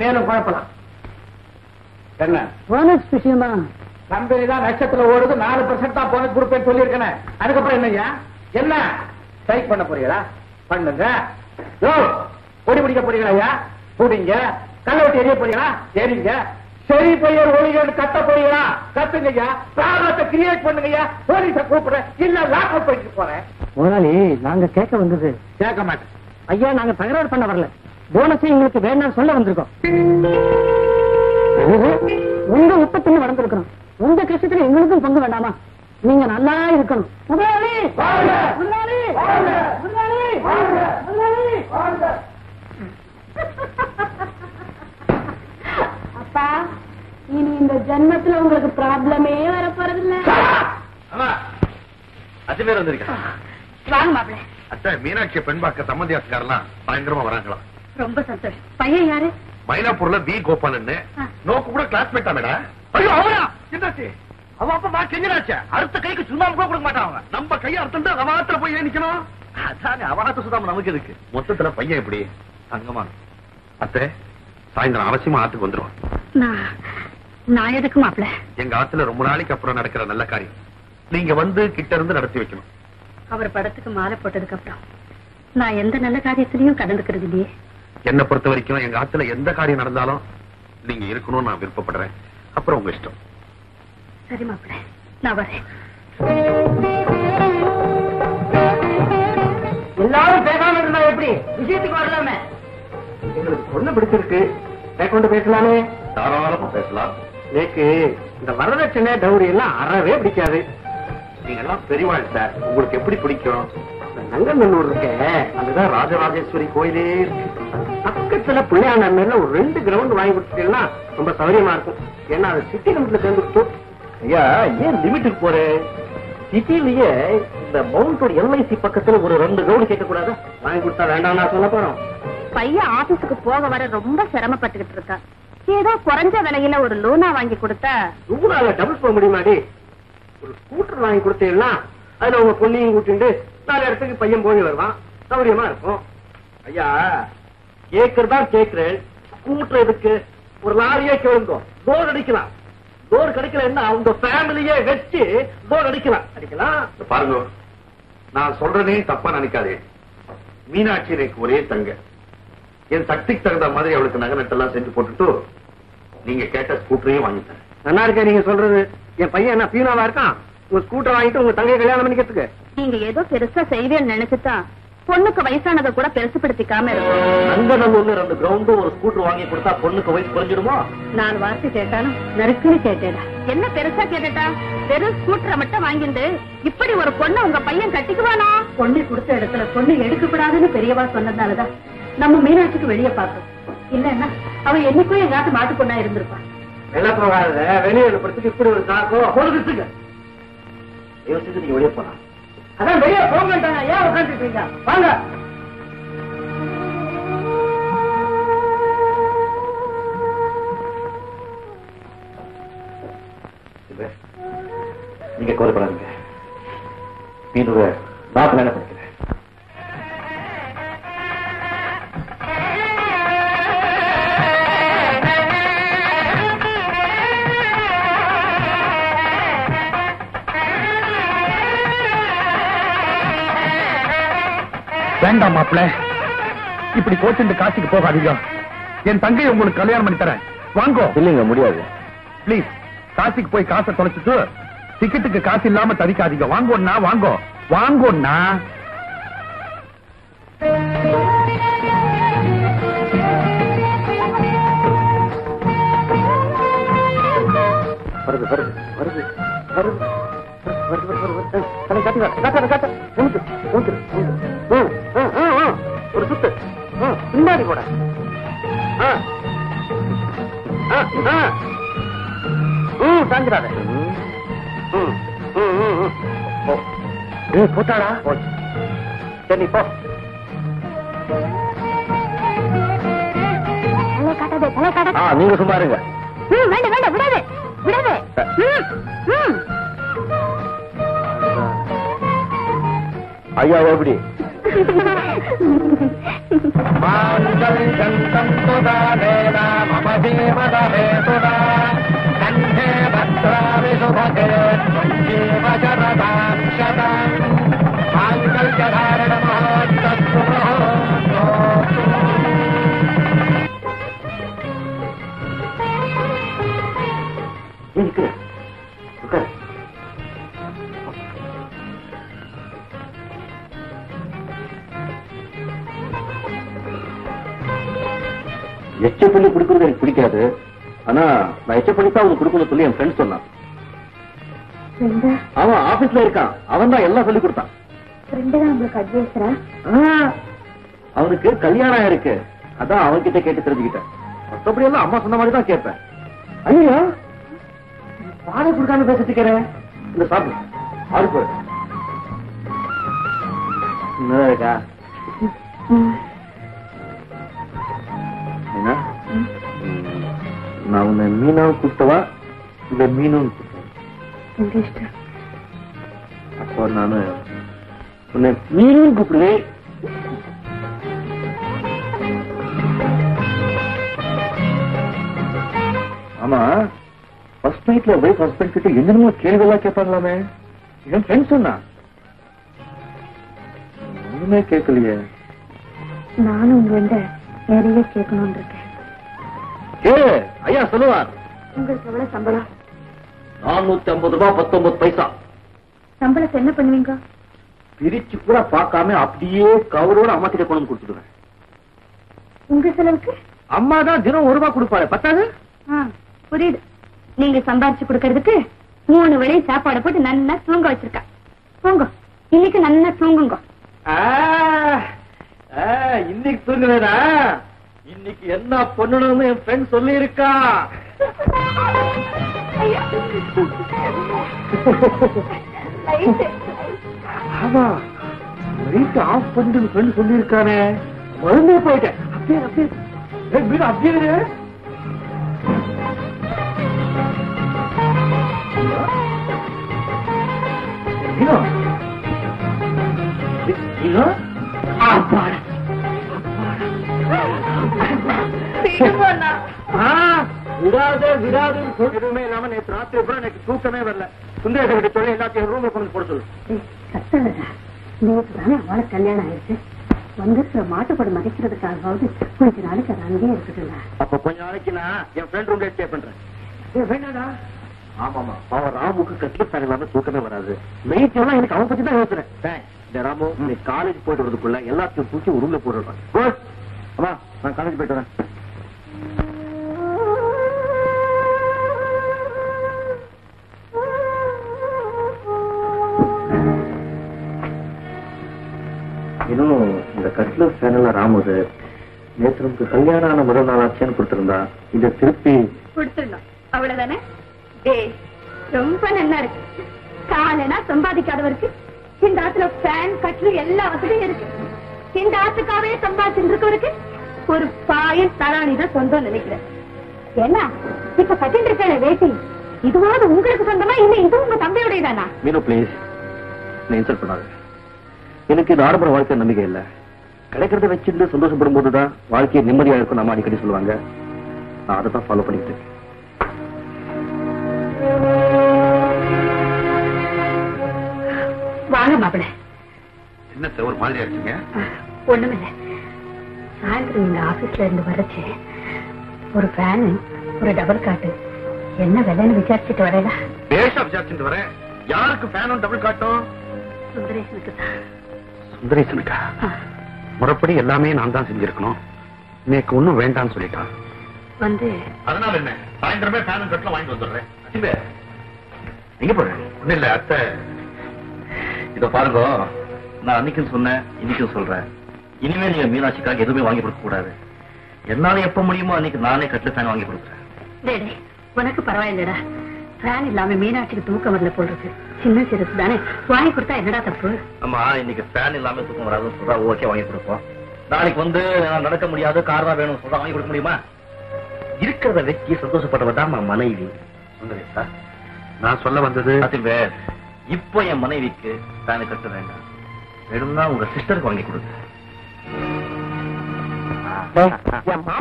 மேலும் குழப்பலாம். என்ன போனஸ் விஷயமா? கம்பெனி தான் நட்சத்திரம் ஓடுது, 4% தான் போனஸ் கொடுப்பேன்னு சொல்லியிருக்கேன். அதுக்கப்புறம் என்னய்யா? என்ன ஸ்ட்ரைக் பண்ண போறீங்களா? பண்ணுங்க. பொடி பிடிக்க போறீங்களா? ஐயா புடிங்க. கல்ல விட்டு எரிய போறீங்களா? எரிங்க. சரி பையர் ஒளிகள் கத்த போறீங்களா? கத்துங்கய்யா. ப்ராப்ளத்தை கிரியேட் பண்ணுங்கய்யா. போலீஸை கூப்பிடுறேன், இல்ல லாக்அப் பண்ணிட்டு போறேன். முதலாளி, நாங்க கேட்க வந்தது. கேட்க மாட்டேன் ஐயா, நாங்க தகராறு பண்ண வரல. போனஸை எங்களுக்கு வேண்டாம் சொல்ல வந்திருக்கோம். உங்க உற்பத்தின்னு வளர்ந்துருக்கிறோம். உங்க கஷ்டத்துல எங்களுக்கும் பங்கு வேண்டாமா? நீங்க நல்லா இருக்கணும். முதலாளி, முதலாளி, முதலாளி, முதலாளி. அப்பா, இனி இந்த ஜென்மத்துல உங்களுக்கு ப்ராப்ளமே வர போறதில்ல. அஞ்சு பேர் வந்திருக்கா? வாங்க மாப்பிள்ள. அத்தை, மீனாட்சி பெண் பார்க்க சம்பந்தியாத்துக்காரெல்லாம் பயங்கரமா வராங்களா? ரொம்ப சந்தோஷம். பையன் யாரு? மயிலாப்பூர்ல பி கோபாலன்னு நோக்கு கூட கிளாஸ்மேட்டா மேடம். ஐயோ அவனா என்னாச்சு? அவன் அப்ப மா கெஞ்சினாச்ச அடுத்த கைக்கு சுண்ணாம்பு கூட கொடுக்க மாட்டான். அவன் நம்ம கையை அறுத்துட்டு அவத்துல போய் நிக்கணும். அதானே அவனாத்த சுதாம நமக்கு இருக்கு. மொத்தத்துல பையன் எப்படி தங்கமா? அத்தை, சாயந்தரம் அவசியமா ஆத்துக்கு வந்துருவான். நான் எதுக்கு மாப்பிள்ள? எங்க ஆத்துல ரொம்ப நாளைக்கு அப்புறம் நடக்கிற நல்ல காரியம் நீங்க வந்து கிட்ட இருந்து நடத்தி வைக்கணும். அவர் படத்துக்கு மாலை போட்டதுக்கு அப்புறம் நான் எந்த நல்ல காரியத்திலையும் கலந்துக்கிறது இல்லையே. என்னை பொறுத்த வரைக்கும் எங்க ஆத்துல எந்த காரியம் நடந்தாலும் நீங்க இருக்கணும்னு நான் விருப்பப்படுறேன். அப்புறம் உங்க இஷ்டம். சரி மாப்பிள்ள, நான் வரேன். எல்லாரும் பேசாம இருந்தா எப்படி? விஷயத்துக்கு வரலாமே. எங்களுக்கு பொண்ணு பிடிச்சிருக்கு, மேற்கொண்டு பேசலாமே. தாராளமா பேசலாம். எனக்கு இந்த வரதட்சணை டவுரி எல்லாம் அறவே பிடிக்காது. நீங்க எல்லாம் பெரியவாள் சார், உங்களுக்கு எப்படி பிடிக்கும்? நங்கநல்லூர் இருக்க, அதுதான் ராஜராஜேஸ்வரி கோயிலே இருக்கு. பக்கத்துல பிள்ளையாண்டன்ல ஒரு 2 கிரவுண்ட் வாங்கி கொடுத்துட்டீங்கன்னா ரொம்ப சௌரியமா இருக்கும். ஏன்னா அது சிட்டி லிமிட்ல சேர்ந்துட்டு. ஐயா, ஏன் லிமிட்டுக்கு போறேன்? சிட்டிலேயே இந்த மவுண்டோட எல்ஐசி பக்கத்துல ஒரு 2 கிரவுண்ட் கேட்க கூடாது? வாங்கி கொடுத்தா வேண்டாம் நான் சொல்ல போறோம். பையன் ஆபீஸுக்கு போக வர ரொம்ப சிரமப்பட்டுக்கிட்டு இருக்கா. ஏதோ குறைஞ்ச விலையில ஒரு லோனா வாங்கி கொடுத்தா. லூனால டபுள் போக முடியுமாடி? ஒரு ஸ்கூட்டர் வாங்கி கொடுத்தீங்கன்னா அதுல உங்க பொண்ணையும் கூட்டிட்டு 4 இடத்துக்கு பையன் போய் வருவான், சௌரியமா இருக்கும். ஐயா, கேக்குறதா கேக்குறேன். ஸ்கூட்டர் எதுக்கு? ஒரு லாரியே கேளுங்க, டோர் அடிக்கலாம். டோர் கிடைக்கலன்னா அவங்க ஃபேமிலியே வச்சு டோர் அடிக்கலாம். பாருங்க, நான் சொல்றதே தப்பா நினைக்காதே. மீனாட்சி எனக்கு ஒரே தங்க. என் சக்திக்கு தகுந்த மாதிரி அவளுக்கு நகை நட்டெல்லாம் செஞ்சு போட்டுட்டு நீங்க கேட்ட ஸ்கூட்டரையும் வாங்கிட்டேன். நல்லா இருக்கேன் நீங்க சொல்றது. என் பையன் என்ன பீனாவா இருக்கான்? உங்க ஸ்கூட்டர் வாங்கிட்டு உங்க தங்கையை கல்யாணம் பண்ணிக்கிறதுக்கு? நீங்க ஏதோ பெருசா செய்வேன்னு நினைச்சுதான் பொண்ணுக்கு வயசானதை கூட பெருசுப்படுத்திக்காம இருக்கும். நங்கநல்லூர்ல 2 கிரவுண்டு ஒரு ஸ்கூட்டர் வாங்கி கொடுத்தா பொண்ணுக்கு வயசு குறைஞ்சிடுமோ? 4 வார்த்தை கேட்டாலும் நறுக்குன்னு கேட்டேடா. என்ன பெருசா கேட்டுட்டா? வெறும் ஸ்கூட்டரை மட்டும் வாங்கிட்டு இப்படி ஒரு பொண்ணு உங்க பையன் கட்டிக்குவானா? பொண்ணு கொடுத்த இடத்துல பொண்ணு எடுக்கக்கூடாதுன்னு பெரியவா சொன்னதுனாலதான் நம்ம மீனாட்சிக்கு வெளியே பார்த்தோம். இல்லன்னா அவ என்னைக்கும் எங்காட்டு மாட்டு பொண்ணா இருந்திருப்பான். என்ன போகாத வெளியே படத்துக்கு இப்படி ஒரு சாக்கோ பொழுதுக்கு யோசிச்சு நீங்க வெளியே போலாம். அதான் வெளியே போக மாட்டாங்க. ஏன் உட்காந்துட்டு இருக்கீங்க? வாங்க. நீங்க கோரப்படாதீங்க. மீனோட நான் கல்யாணம் பண்ணிக்கிறேன். வேண்டாம் மாப்பிள்ள, இப்படி கோச்சிட்டு காசிக்கு போகாதீங்க. என் தங்கையை உங்களுக்கு கல்யாணம் பண்ணி தரேன். வாங்கோ. இல்லைங்க, முடியாது. பிளீஸ், காசிக்கு போய் காசை தொலைச்சிட்டு டிக்கெட்டுக்கு காசு இல்லாம தவிக்காதீங்க. வாங்கோண்ணா, வாங்கோ வாங்கோண்ணா. வருது வருது வருது வருது ஒரு சுத்து பின்னாடி கூட சாஞ்சிடாத. போட்டாடா. சரி போ. நீங்க சும்மா இருங்க. வேண்டாம் வேண்டாம், விடாது விடாது. ஐயா எப்படி எச்ச பண்ணி குடுக்கறது எனக்கு பிடிக்காது. ஆனா நான் எச்ச பண்ணி தான் அவனுக்கு கொடுக்கணும் சொல்லி என் ஃப்ரெண்ட் சொன்னான். அவன் ஆபீஸ்ல இருக்கான். அவன் தான் எல்லாம் சொல்லி கொடுத்தான். அவனுக்கு கல்யாணம் இருக்கு. அதான் அவன்கிட்ட கேட்டு தெரிஞ்சுக்கிட்டேன். மற்றபடி எல்லாம் அம்மா சொன்ன மாதிரி தான் கேட்பேன். ஐயோ பாலை கொடுக்காம பேசிட்டுக்கிறேன். இந்த சாப்பிடு ஆறு இருக்கா என்ன? நான் உன்னை மீனாவும் கூப்பிட்டவா இல்ல மீனும் கூப்பிட்டேன்? அப்போ நானு உன்னை மீனும் கூப்பிடுவேன். ஆமா ஃபர்ஸ்ட் நைட்ல வைஃப் ஹஸ்பண்ட் கிட்ட என்னென்னமோ கேள்வி எல்லாம் கேட்பாங்களாமே. என் ஃப்ரெண்ட் சொன்னா ஒண்ணுமே கேட்கலையே. நானும் உங்கள்கிட்ட நிறைய கேட்கணும்னு இருக்கேன். ஐயா சொல்லுவார். உங்களுக்கு எவ்வளவு சம்பளம்? 450 ரூபாய் 19 பைசா. சம்பளத்தை என்ன பண்ணுவீங்க? பிரிச்சு கூட பார்க்காம அப்படியே கவரோட அம்மா கிட்ட கொண்டு கொடுத்துடுவேன். உங்க செலவுக்கு அம்மா தான் தினம் 1 ரூபாய் கொடுப்பாரு. பத்தாது? புரியுது. நீங்க சம்பாரிச்சு கொடுக்கறதுக்கு 3 வேளை சாப்பாடு போட்டு நல்லா தூங்க வச்சிருக்கா. தூங்க இன்னைக்கு நல்லா தூங்குங்க. இன்னைக்கு தூங்குவேனா? இன்னைக்கு என்ன பண்ணணும்னு என் ஃப்ரெண்ட் சொல்லி இருக்கா. ஆமா லைட் ஆஃப் பண்ணு ஃப்ரெண்ட் சொல்லி இருக்கானே. மறந்தே போயிட்டேன். அப்படியே அப்படியே வீடு அப்படியே விடாது விடாதுன்னு சொல்றதுமே இல்லாம நேற்று ராத்திரி கூட எனக்கு தூக்கமே வரல. சுந்தரேச கிட்ட சொல்லி எல்லாத்தையும் ரூம்ல கொண்டு போட சொல்லு. நேற்று தானே அவளை கல்யாணம் ஆயிடுச்சு. வந்துருக்கிற மாட்டுப்படு மதிக்கிறதுக்காகவாவது கொஞ்ச நாளைக்கு அது அங்கேயே இருக்குதுல்ல. அப்ப கொஞ்ச நாளைக்கு நான் என் ஃப்ரெண்ட் ரூம்ல ஸ்டே பண்றேன். வேண்டாடா. ஆமாமா அவன் ராமுக்கு கட்லு ஃபேன் இல்லாம தூக்கமே வராது. நைட் எல்லாம் எனக்கு அவன் பத்தி தான் யோசிக்கிறேன். இந்த ராமு நீ காலேஜ் போயிட்டு வரதுக்குள்ள எல்லாத்தையும் தூக்கி ரூம்ல போட்டுருப்பான். அம்மா நான் காலேஜ் போயிட்டு வரேன். இன்னும் இந்த கட்ல ஃபேன்ல ராமுது நேற்று நமக்கு கல்யாணம் ஆன முதல் நாள் ஆச்சேன்னு கொடுத்திருந்தா இதை திருப்பி கொடுத்துடணும். அவ்வளவுதானே? ரொம்ப நல்லா இருக்கு. காலனா சம்பாதிக்காதவருக்கு இந்த ஆத்துல ஃபேன் கட்லு எல்லா வசதியும் இருக்கு. இந்த ஆத்துக்காவே சம்பாதிச்சுட்டு இருக்கவருக்கு ஒரு பாயன் தராணிதான் சொந்தம் நினைக்கிறேன். ஏன்னா இப்ப கட்டிட்டு இருக்க வேட்டி இதுவாவது உங்களுக்கு சொந்தமா இல்ல இது உங்க தம்பியோடையதானா? மீனு பிளீஸ் நீ இன்சல்ட் பண்ணாத. எனக்கு இது ஆடம்பர வாழ்க்கை நம்பிக்கை இல்ல. கிடைக்கிறத வச்சிருந்து சந்தோஷப்படும் போதுதான் வாழ்க்கையை நிம்மதியா இருக்கும் நம்ம அடிக்கடி சொல்லுவாங்க. நான் அதை தான் ஃபாலோ பண்ணிட்டு இருக்கேன். வாங்க மாப்பிள்ள. என்ன சார் ஒரு மாதிரியா இருக்கீங்க? ஒண்ணுமில்ல. சாயந்தரம் இந்த ஆபீஸ்ல இருந்து வரச்சு ஒரு ஃபேனு ஒரு டபுள் காட்டு என்ன விலைன்னு விசாரிச்சுட்டு வரேடா. பேஷா விசாரிச்சுட்டு வரேன். யாருக்கு ஃபேனும் டபுள் காட்டும்? சுந்தரேசனுக்கு தான். சுந்தரேசனுக்கா? முறைப்படி எல்லாமே நான் தான் செஞ்சிருக்கணும். எனக்கு ஒண்ணும் வேண்டாம்னு சொல்லிட்டான். வந்து அதனால என்ன சாயந்தரமே ஃபேனும் கட்டலாம் வாங்கிட்டு வந்துடுறேன். எங்க போறேன்? ஒண்ணு இல்ல அத்தை. இத பாருங்க, நான் அன்னைக்கும் சொன்னேன் இன்னைக்கும் சொல்றேன். இனிமேல் நீங்க மீனாட்சிக்காக எதுவுமே வாங்கி கொடுக்க கூடாது. என்னால எப்ப முடியுமோ அன்னைக்கு நானே கட்டில ஃபேன் வாங்கி கொடுக்குறேன். உனக்கு பரவாயில்லடா. ஃபேன் இல்லாம மீனாட்சிக்கு தூக்கம் வரல போல் இருக்கு. சின்ன சிறுசு தானே வாங்கி கொடுத்தா என்னடா தப்பு? ஆமா இன்னைக்கு ஃபேன் இல்லாம தூக்கம் வராதுன்னு சொல்றா. ஓகே வாங்கி கொடுப்போம். நாளைக்கு வந்து நடக்க முடியாது கார் தான் வேணும் சொல்றா. வாங்கி கொடுக்க முடியுமா? இருக்கிறத வச்சு சந்தோஷப்பட்டவ தான் மனைவி. சுந்தரேசா நான் சொல்ல வந்தது இப்போ என் மனைவிக்கு ஃபேனு கட்ட வேண்டாம். வேணும்னா உங்க சிஸ்டருக்கு வாங்கி கொடுங்க. என்